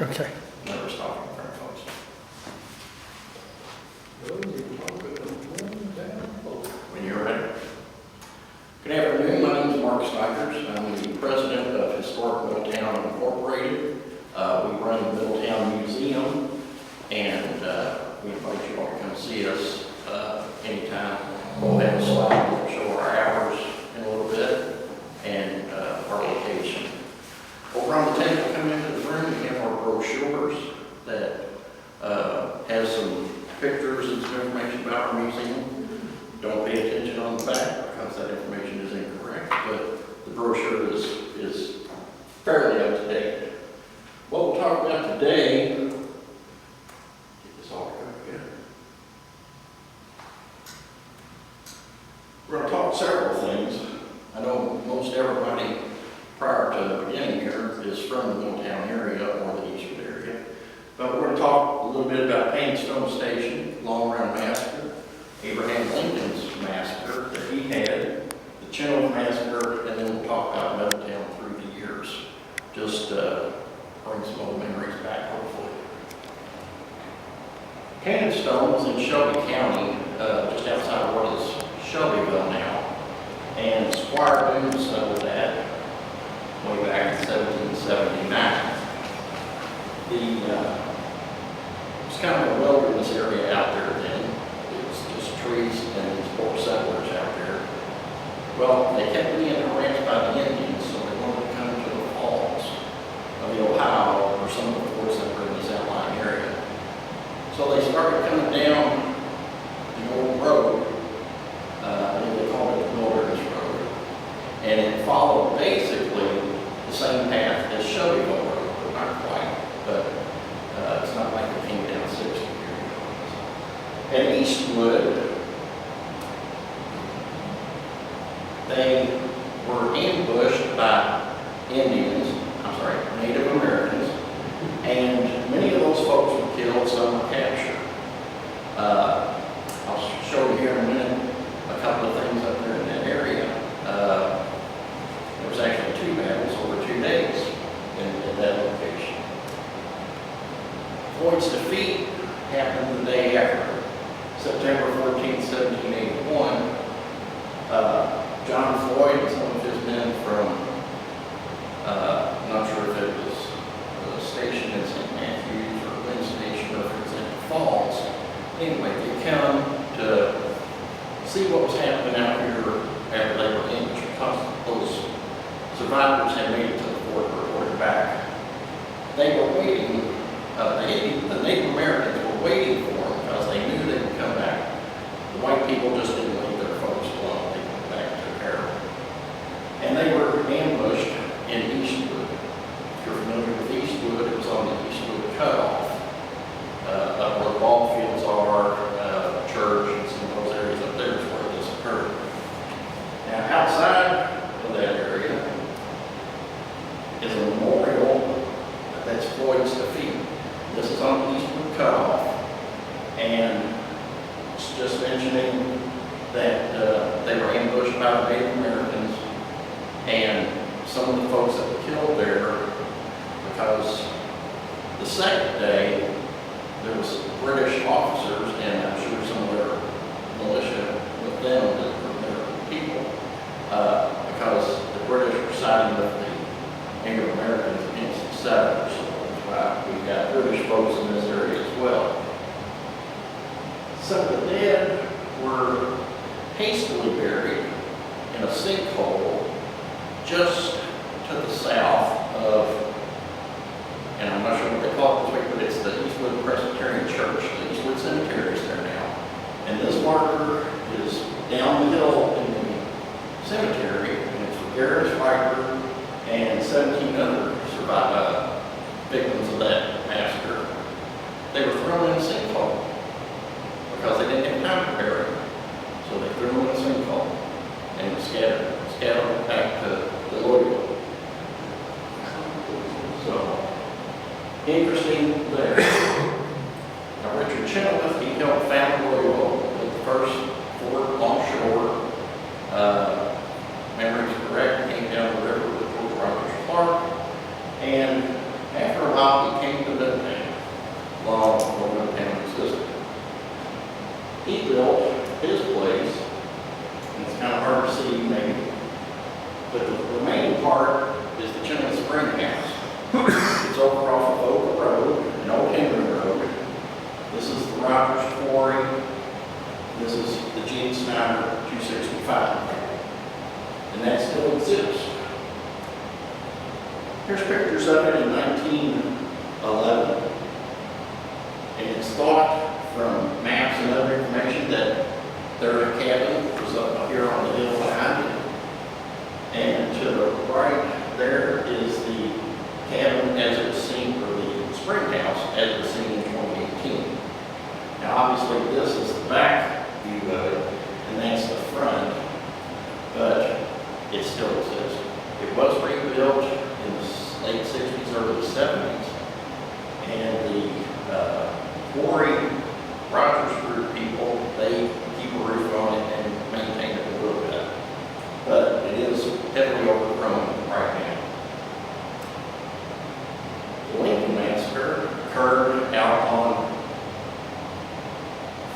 Okay. Never stop in front of folks. When you're ready. Good afternoon, my name is Mark Stiggers. I'm the president of Historic Middletown Incorporated. We run the Middletown Museum, and we invite you all to come see us anytime. We'll have a slide that will show our hours in a little bit and our location. Over on the table, come into the room, we have our brochures that has some pictures and some information about our museum. Don't pay attention on the back because that information is incorrect, but the brochure is fairly up to date. What we'll talk about today, get this all together. We're going to talk several things. I know most everybody prior to beginning here is from the Middletown area or the Eastwood area. But we're going to talk a little bit about Painstone Station, Long Run Massacre, Abraham Lincoln's massacre that he had, the Chinook massacre, and then we'll talk about Middletown through the years. Just bring some old memories back, hopefully. Painstone was in Shelby County, just outside of what is Shelbyville now, and Squire Boone settled that way back in 1779. It was kind of a wilderness area out there then. It was just trees and these poor settlers out there. Well, they kept being harassed by the Indians, so they wanted to come to the falls of the Ohio or some of the forts that were in this outlying area. So they started coming down the old road. I think they called it the Wilderness Road. And it followed basically the same path as Shelbyville Road, but not quite. But it's not like it came down 60 here. At Eastwood, they were ambushed by Native Americans, and many of those folks were killed, some were captured. I'll show you here in a minute a couple of things up there in that area. There was actually 2 battles over 2 days in that location. Floyd's defeat happened the day after, September 14, 1781. John Floyd and some of his men from, I'm not sure if it was the station in St. Matthews or Lynn Station or if it was in the Falls. Anyway, they come to see what was happening out here after they were ambushed because those survivors had made it to the fort and reported back. They were waiting, the Native Americans were waiting for them because they knew they would come back. The white people just didn't leave their folks alone. They went back to Harold. And they were ambushed in Eastwood. If you're familiar with Eastwood, it was on the Eastwood cutoff. Up where the ball fields are, church, and some of those areas up there is where this occurred. Now, outside of that area is a memorial that's Floyd's defeat. This is on the Eastwood cutoff, and it's just mentioning that they were ambushed by the Native Americans, and some of the folks that were killed there, because the second day there was British officers, and I'm sure some of their militia with them that were their people, because the British were siding with the Native Americans against the settlers. So that's why we've got British folks in this area as well. Some of the dead were hastily buried in a sinkhole just to the south of, and I'm not sure what they call it this week, but it's the Eastwood Presbyterian Church. The Eastwood Cemetery is there now. And this marker is down the hill in the cemetery, and it's for Garrett's Viper and 17 other victims of that massacre. They were thrown in a sinkhole because they didn't have time to bury them. So they threw them in a sinkhole and scattered back to Louisville. So, interesting there. Now, Richard Chenoweth, he helped found Louisville with the first fort on shore. Memory is correct, came down the river with George Rogers Clark. And after a while he came to Middletown, long before Middletown existed. He built his place, and it's kind of hard to see maybe, but the remaining part is the Chimney Spring House. It's over off of Oak Road, and Old Henry Road. This is the Rogers Quarry. This is the Gene Snyder 265. And that still exists. Here's pictures of it in 1911. And it's thought from maps and other information that their cabin was up here on the hill behind it. And to the right there is the cabin as it was seen, or the spring house as it was seen in 2018. Now obviously this is the back view of it, and that's the front, but it still exists. It was rebuilt in the late 60s, early 70s, and the quarry Rogers Group people, they keep a roof on it and maintain it a little bit, but it is heavily overgrown right now. The Lincoln Massacre occurred out on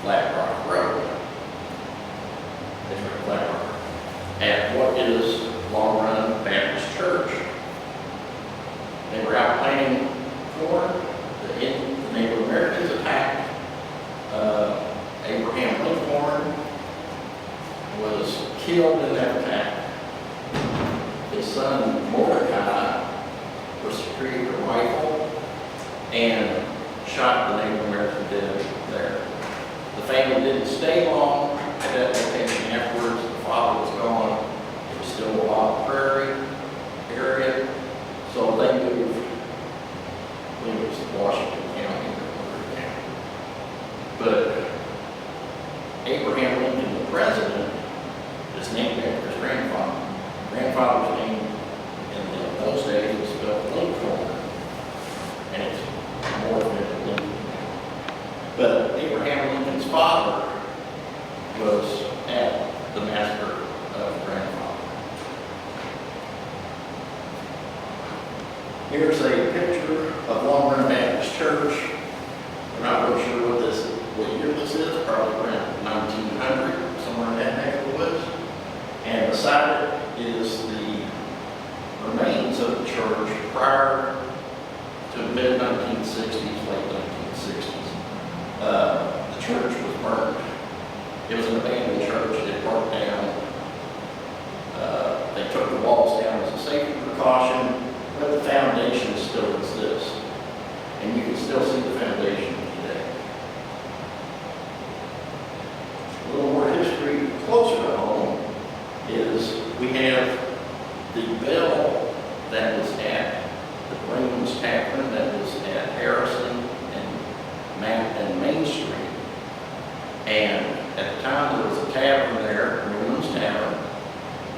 Flat Rock Road. It's right, Flat Rock. At what is Long Run Baptist Church. They were out planting corn. The Native Americans attacked. Abraham Lincoln was killed in that attack. His son Mordecai retrieved a rifle and shot the Native American dead there. The family didn't stay long at that location afterwards. The father was gone. It was still a wild prairie area. So they moved, I believe it was Washington County or Liberty County. But Abraham Lincoln, the president, is named after his grandfather. Grandfather's name in those days was spelled Lincoln, and it's morphed into Lincoln. But Abraham Lincoln's father was at the massacre of grandfather. Here's a picture of Long Run Baptist Church. I'm not really sure what year this is, probably around 1900, somewhere in that neck of the woods. And beside it is the remains of the church prior to mid-1960s, late 1960s. The church was burned. It was an abandoned church. It burnt down. They took the walls down as a safety precaution, but the foundation still exists. And you can still see the foundation today. A little more history closer to home is we have the bell that was at the Greenland's Tavern, that was at Harrison and Main Street. And at the time there was a tavern there, Greenland's Tavern,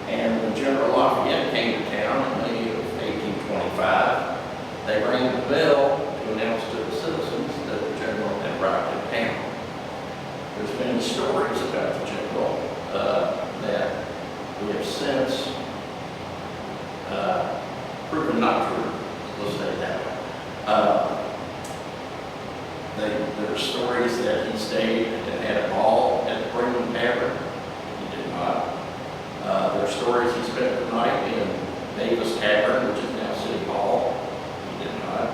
and when General Lafayette came to town in May of 1825, they rang the bell to announce to the citizens that the general had arrived in town. There's been stories about the general that we have since proven not true. Let's say it that way. There are stories that he stayed and had a ball at the Greenland Tavern. He did not. There are stories he spent the night in Davis Tavern, which is now City Hall. He did not.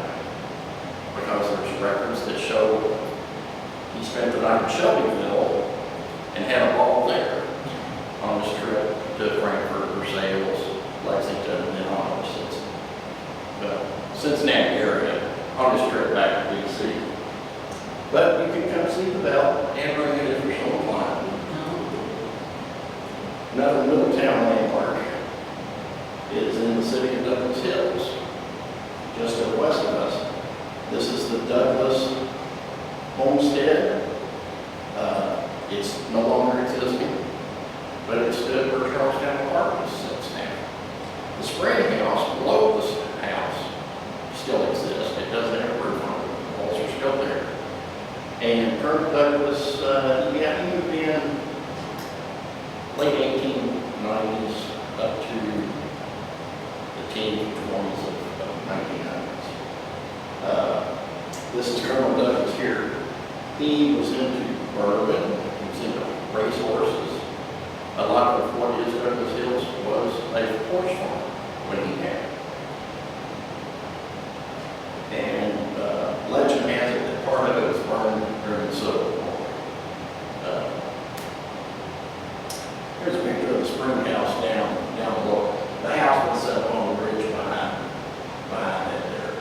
Because there's records that show he spent the night in Shelbyville and had a ball there on his trip to Frankfurt, Versailles, Lexington, and then on to Cincinnati area on his trip back to D.C. But you can come see the bell and ring it if you're so inclined. Another Middletown landmark is in the city of Douglas Hills, just to the west of us. This is the Douglas Homestead. It's no longer existing, but it stood where Charlestown Park sits now. The spring house below this house still exists. It doesn't have a roof on it. The walls are still there. And Colonel Douglas, he moved in late 1890s up to the teens and 20s of 1900s. This is Colonel Douglas here. He was into bourbon, he was into racehorses. A lot of what is Douglas Hills was a horse farm when he had it. And legend has it that part of it was burned during the Civil War. Here's a picture of the spring house down below. The house was set up on the bridge behind that there.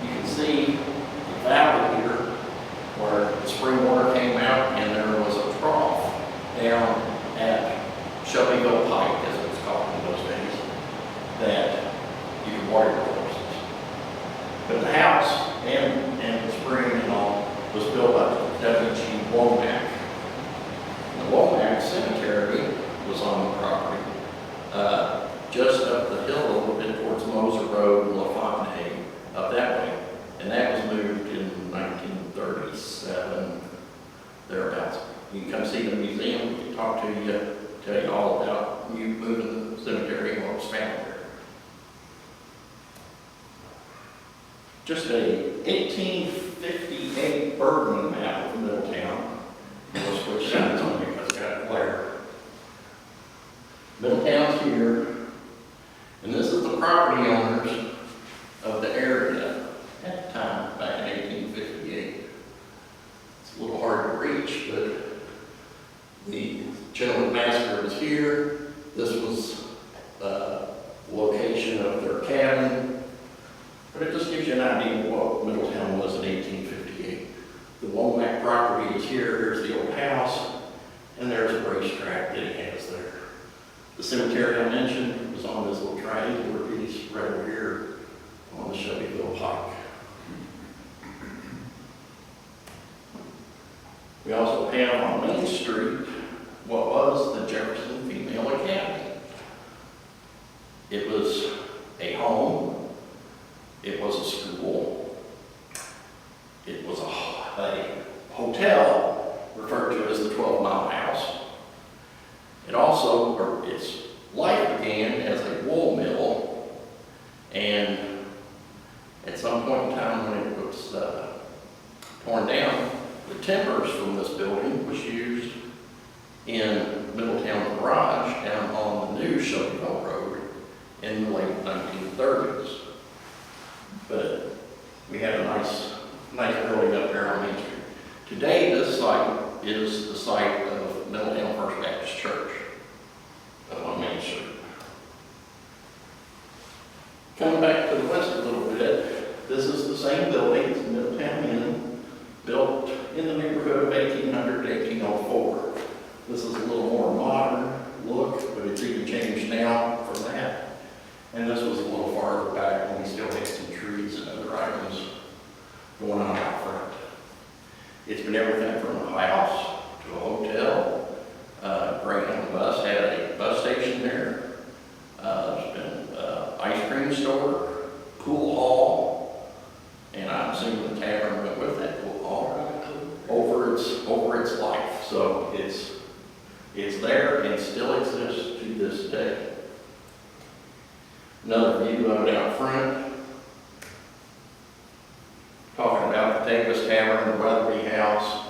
You can see the valley here where the spring water came out, and there was a trough down at Shelbyville Pike, as it was called in those days, that you could water your horses. But the house and the spring and all was built by W.G. Womack. The Womack Cemetery was on the property, just up the hill a little bit towards Moser Road and LaFontaine, up that way. And that was moved in 1937, thereabouts. You can come see the museum, we can talk to you, tell you all about you moving the cemetery and what was found there. Just a 1858 Bergman map of Middletown. We'll switch sides on you because it's got glare. Middletown's here, and this is the property owners of the area at the time, back in 1858. It's a little hard to reach, but the gentleman massacre was here. This was the location of their cabin, but it just gives you an idea of what Middletown was in 1858. The Womack property is here. Here's the old house, and there's a racetrack that he has there. The cemetery I mentioned was on this little triangular piece right over here on the Shelbyville Pike. We also have on Main Street what was the Jefferson Female Academy. It was a home, it was a school, it was a hotel referred to as the 12-Mile House. It also, or its life began as a wool mill, and at some point in time when it was torn down, the timbers from this building was used in Middletown Garage down on the new Shelbyville Road in the late 1930s. But we had a nice building up there on Main Street. Today, this site is the site of Middletown First Baptist Church on Main Street. Coming back to the west a little bit, this is the same building, it's Middletown Inn, built in the neighborhood of 1800 to 1804. This is a little more modern look, but it's even changed now from that. And this was a little farther back when we still had some trees and other items going on out front. It's been everything from a house to a hotel. Greyhound Bus had a bus station there. There's been an ice cream store, pool hall, and I'm assuming the tavern went with that pool hall over its life. So it's there and still exists to this day. Another view of it out front. Talking about the Davis Tavern, the Weatherby House.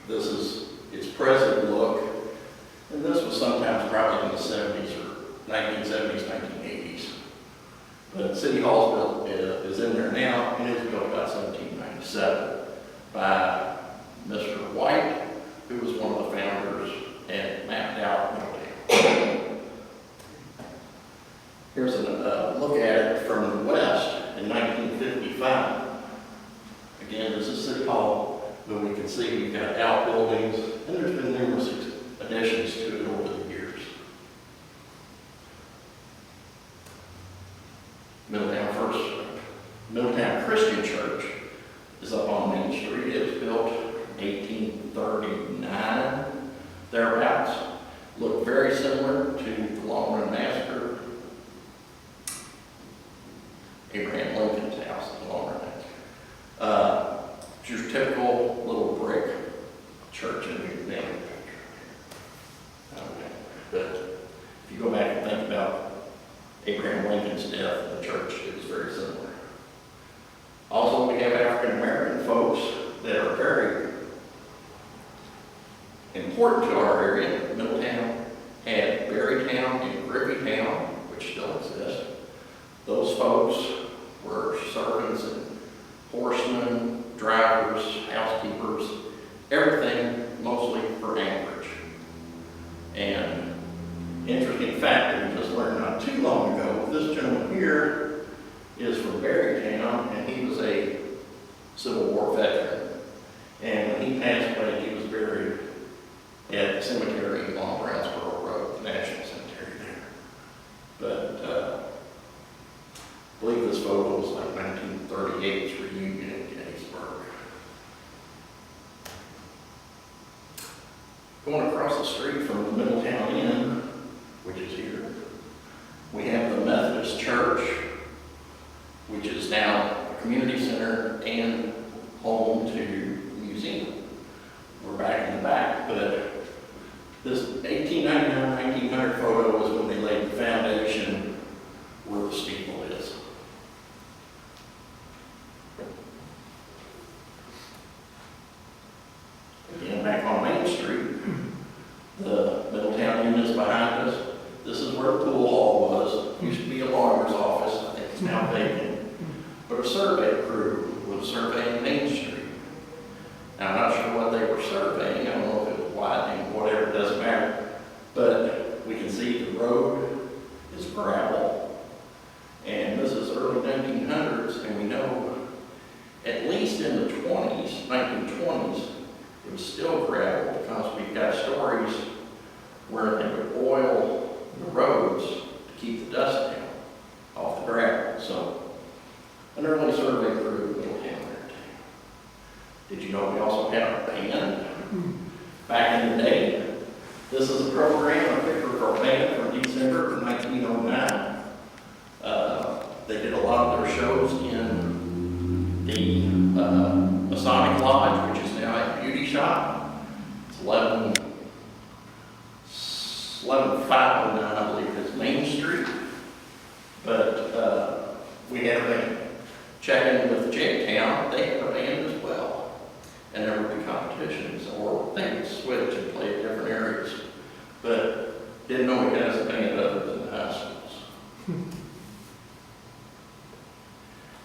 This is its present look. And this was sometimes probably in the 70s or 1970s, 1980s. But City Hall's is in there now, and it was built about 1797 by Mr. White, who was one of the founders and mapped out Middletown. Here's a look at it from the west in 1955. Again, this is City Hall, but we can see we've got outbuildings, and there's been numerous additions to it over the years. Middletown Christian Church is up on Main Street. It was built 1839, thereabouts. Looked very similar to the Long Run Massacre. Abraham Lincoln's house, the Long Run Massacre. It's your typical little brick church in New England. But if you go back and think about Abraham Abraham Lincoln's death in the church, it was very similar. Also, we have African American folks that are very important to our area. Middletown had Berrytown and Griffintown, which still exist. Those folks were servants and horsemen, drivers, housekeepers, everything mostly for Anchorage. And interesting fact that we just learned not too long ago, this gentleman here is from Berrytown, and he was a Civil War veteran. And when he passed away, he was buried at the cemetery on Brownsboro Road, the National Cemetery there. But I believe this photo was like 1938's reunion in Gettysburg. Going across the street from the Middletown Inn, which is here, we have the Methodist Church, which is now a community center and home to a museum. We're back in the back, but this 1899-1900 photo was when they laid the foundation where the steeple is. Again, back on Main Street, the Middletown Inn is behind us. This is where the pool hall was. It used to be a lawyer's office. I think it's now vacant. But a survey crew was surveying Main Street. Now, I'm not sure what they were surveying. I don't know if it was widening, whatever, it doesn't matter. But we can see the road is gravel. And this is early 1900s, and we know at least in the 1920s, it was still gravel because we've got stories where they would oil the roads to keep the dust down off the gravel. So, an early survey crew in Middletown there too. Did you know we also had a band back in the day? This is a program, a picture of our band from December of 1909. They did a lot of their shows in the Masonic Lodge, which is now a beauty shop. It's 11,509, I believe, is Main Street. But we had a band. Checking with J-Town, they had a band as well. And there would be competitions, or they would switch and play at different areas. But didn't know we had a band other than the high schools.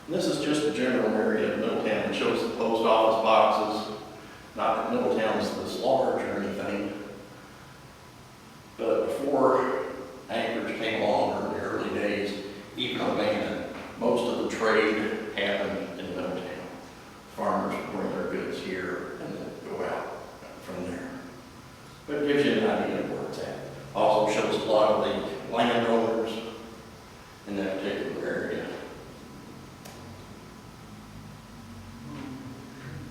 This is just a general area of Middletown. It shows the post office boxes. Not that Middletown is this large or anything, but before Anchorage came along in the early days, even abandoned, most of the trade happened in Middletown. Farmers would bring their goods here and then go out from there. But it gives you an idea of where it's at. Also shows a lot of the landowners in that particular area.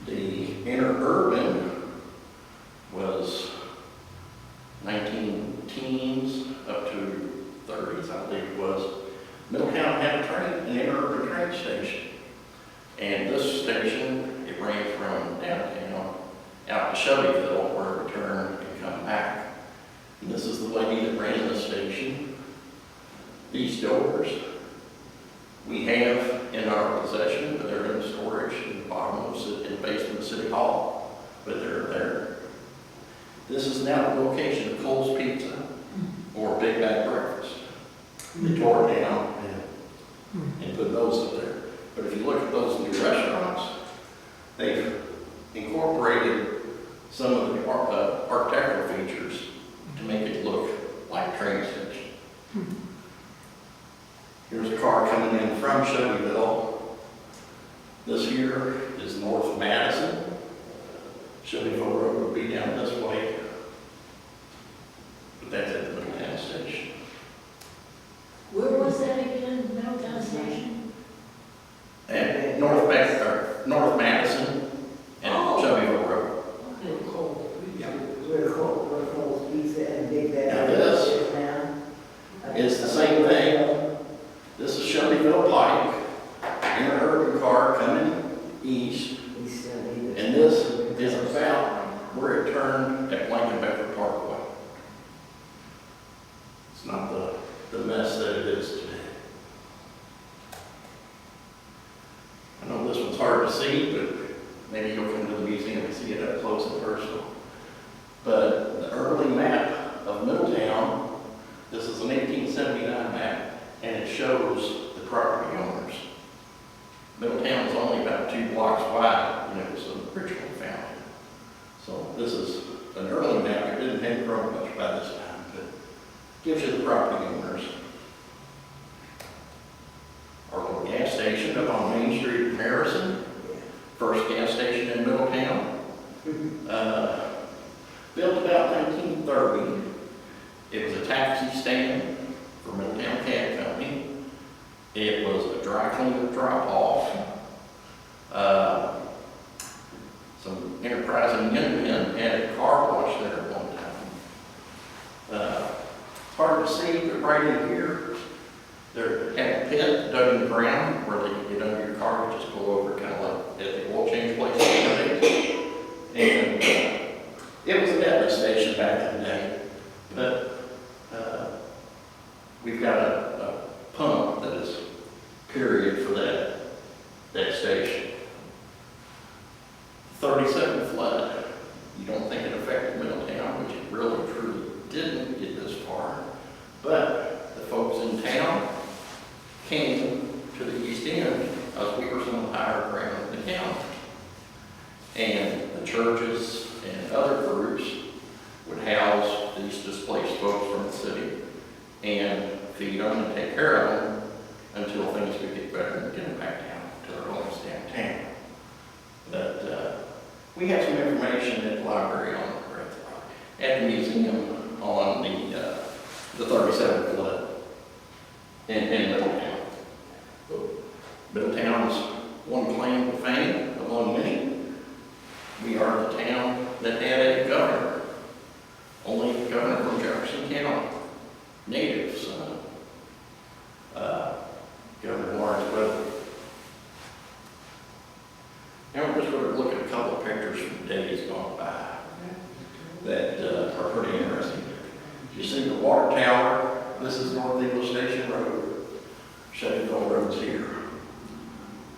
The interurban was 19-teens up to 30s, I believe it was. Middletown had an interurban train station. And this station, it ran from downtown out to Shelbyville, where it would turn and come back. And this is the lady that ran the station. These doors we have in our possession, but they're in storage in the bottom of in the basement of City Hall, but they're there. This is now the location of Cole's Pizza or Big Bag Breakfast. They tore it down and put those up there. But if you look at those new restaurants, they've incorporated some of the architectural features to make it look like a train station. Here's a car coming in from Shelbyville. This here is North Madison. Shelbyville Road would be down this way. But that's at the Middletown station. Where was that again, Middletown Station? And North Madison and Shelbyville Road. Okay, cool. Yeah. We're Cole's Pizza and Big Bag. Now this is the same thing. This is Shelbyville Pike, interurban car coming east, and this is about where it turned at Lincoln Bedford Parkway. It's not the mess that it is today. see, but maybe you'll come to the museum and see it up close and personal. But the early map of Middletown, this is an 1879 map, and it shows the property owners. Middletown is only about 2 blocks wide when it was originally founded. So this is an early map. It didn't have grown much by this time, but gives you the property owners. Our little gas station up on Main Street in Harrison, first gas station in Middletown. Built about 1930. It was a taxi stand for Middletown Cab Company. It was a dry cleaner drop-off. Some enterprising young men had a car wash there at one time. It's hard to see, but right in here, there had a pit dug in the ground where they could get under your car and just pull over, kind of like at the oil change place nowadays. And it was a deadly station back in the day, but we've got a pump that is period for that station. 37 flood. You don't think it affected Middletown, which it really truly didn't get this far. But the folks in town came to the east end as we were some of the higher ground in the county. And the churches and other groups would house these displaced folks from the city and feed them and take care of them until things could get better and get them back down to their homes downtown. But we have some information at the library at the museum on the 37 flood in Middletown. Middletown is one claim to fame among many. We are the town that had a governor, only a governor from Jefferson County, native son, Governor Lawrence Weather. Now we're just going to look at a couple of pictures from days gone by that are pretty interesting. You see the water tower. This is North English Station Road. Shelbyville Road's here.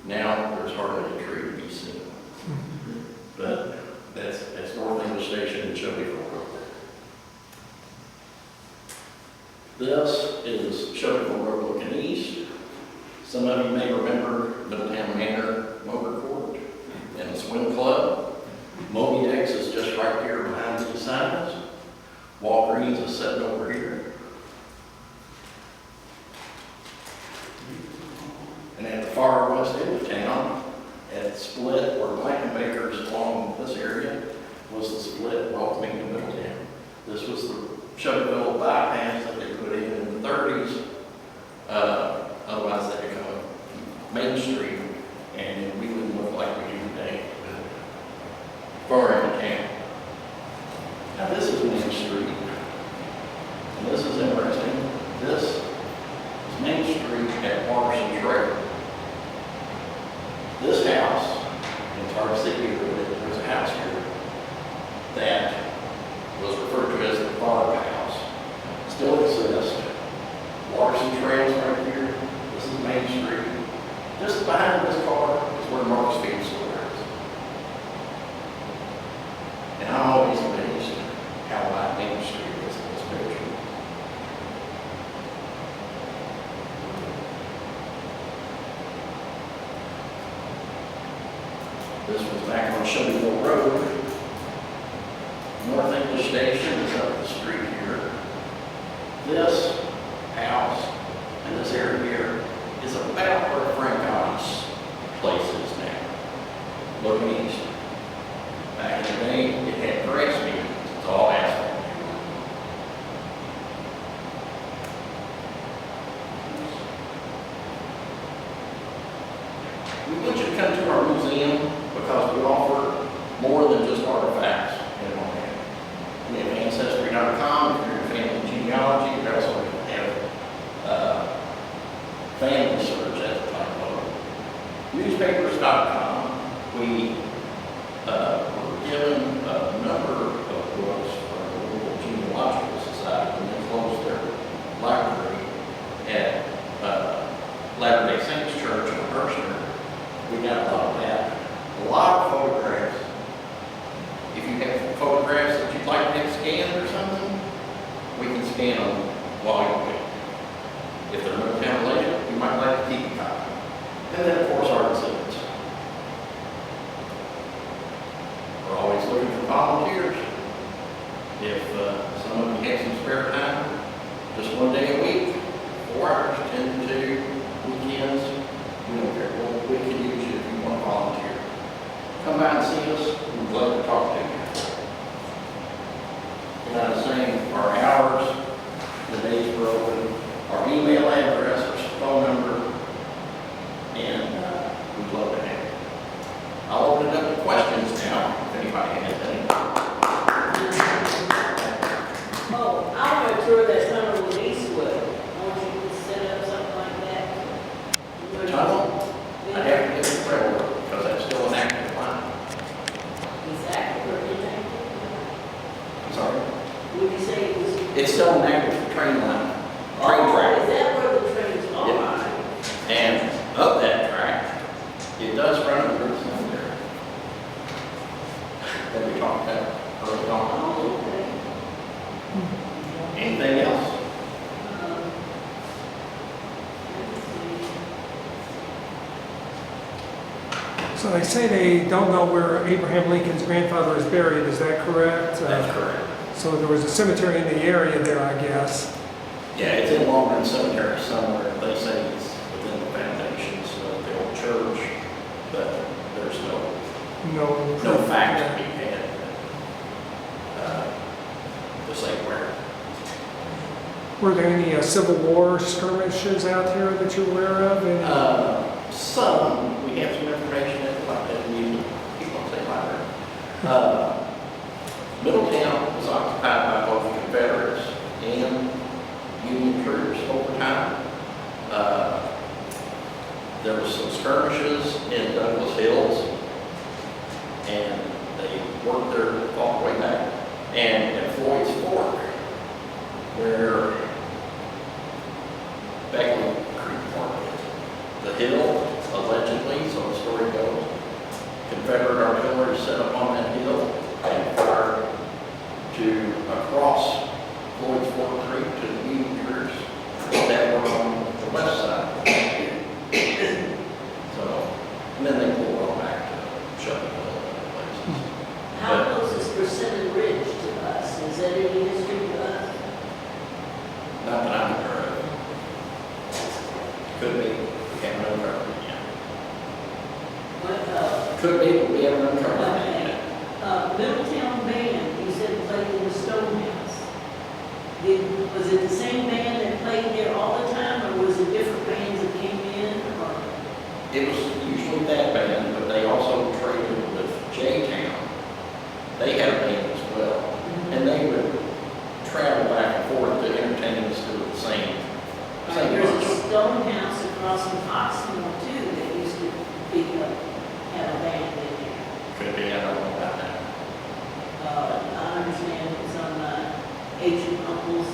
Now there's hardly a tree to be seen. But that's North English Station and Shelbyville Road. This is Shelbyville Road looking east. Some of you may remember Middletown Manor Motor Court and the Swim Club. Moby X is just right here behind these signs. Walgreens is sitting over here. And at the far west end of town, at the split where Blankenbaker's along this area, was the split welcoming to Middletown. This was the Shelbyville bypass that they put in the 30s. Otherwise, they become Main Street, and we wouldn't look like we do today. Far into town. Now, this is Main Street, and this is interesting. This is Main Street at Waterson Trail. This house, and it's hard to see here, but there's a house here that was referred to as the Barb House. Still exists. Waterson Trail's right here. This is Main Street. Just behind this car is where Mark's Feed Store is. And I'm always amazed how wide Main Street is in this picture. This was back on Shelbyville Road. North English Station is up the street here. This house and this area here is about where Frank Ottie's place is now. Looking east. Back in the day, it had grass fields. It's all asphalt. We want you to come to our museum because we offer more than just artifacts in one hand. We have Ancestry.com, if you're in family genealogy. We also have family search as a type of newspapers.com. We were given a number of books from the local genealogical society when they closed their library at Latter-day Saints Church in Berkshire. We got a lot of that lot of photographs. If you have photographs that you'd like to have scanned or something, we can scan them while you're waiting. If they're Middletown related, you might like to keep a copy. And then, of course, our exhibits. We're always looking for volunteers. If some of you have some spare time, just one day a week, 4 hours, 10 to 2, weekends, we don't care. We can use you if you want to volunteer. Come by and see us. We'd love to talk to you. And I'm saying our hours, the days we're open, our email address, our phone number, and we'd love to have you. I'll open it up to questions now, if anybody has any. Oh, I want to tour that tunnel in Eastwood. I want you to set up something like that. Tunnel? I'd have to get the trail work, because that's still an active line. Exactly, or inactive? I'm sorry? Would you say it was? It's still an active train line, train Oh, track. is that where the trains are? Yeah. And up that track, it does run through the cemetery. That we talked about early on. Oh, okay. Anything else? Let's see. So they say they don't know where Abraham Lincoln's grandfather is buried, is that correct? That's correct. So there was a cemetery in the area there, I guess. Yeah, it's in Longman Cemetery somewhere. They say it's within the foundations of the old church, but there's no fact to be had to say where. Were there any Civil War skirmishes out here that you're aware of? Some, we have some information about that museum, people say library. Middletown was occupied by both the Confederates and Union troops over time. There was some skirmishes in Douglas Hills, and they worked their all the way back. And at Floyd's Fork, where Beckley Creek Park is, the hill, allegedly, so the story goes, Confederate artillery set up on that hill and fired to across Floyd's Fork Creek to the Union troops that were on the west side. So, and then they pulled all back to shut the hill in other places. How close is Persimmon Ridge to us? Is that any history to us? Not that I'm aware of. Could be, we haven't uncovered it yet. What, Could be, but we haven't uncovered it yet. Middletown band, you said played in the Stonehouse. Was it the same band that played there all the time, or was it different bands that came in, or? It was usually that band, but they also traded with J-Town. They had a band as well, and they would travel back and forth to entertain us to the same There's a bunch. Stonehouse across from Foxmore too, that used to be, have a band in there. Could be, I don't know about that. I understand it's on Agent Uncle's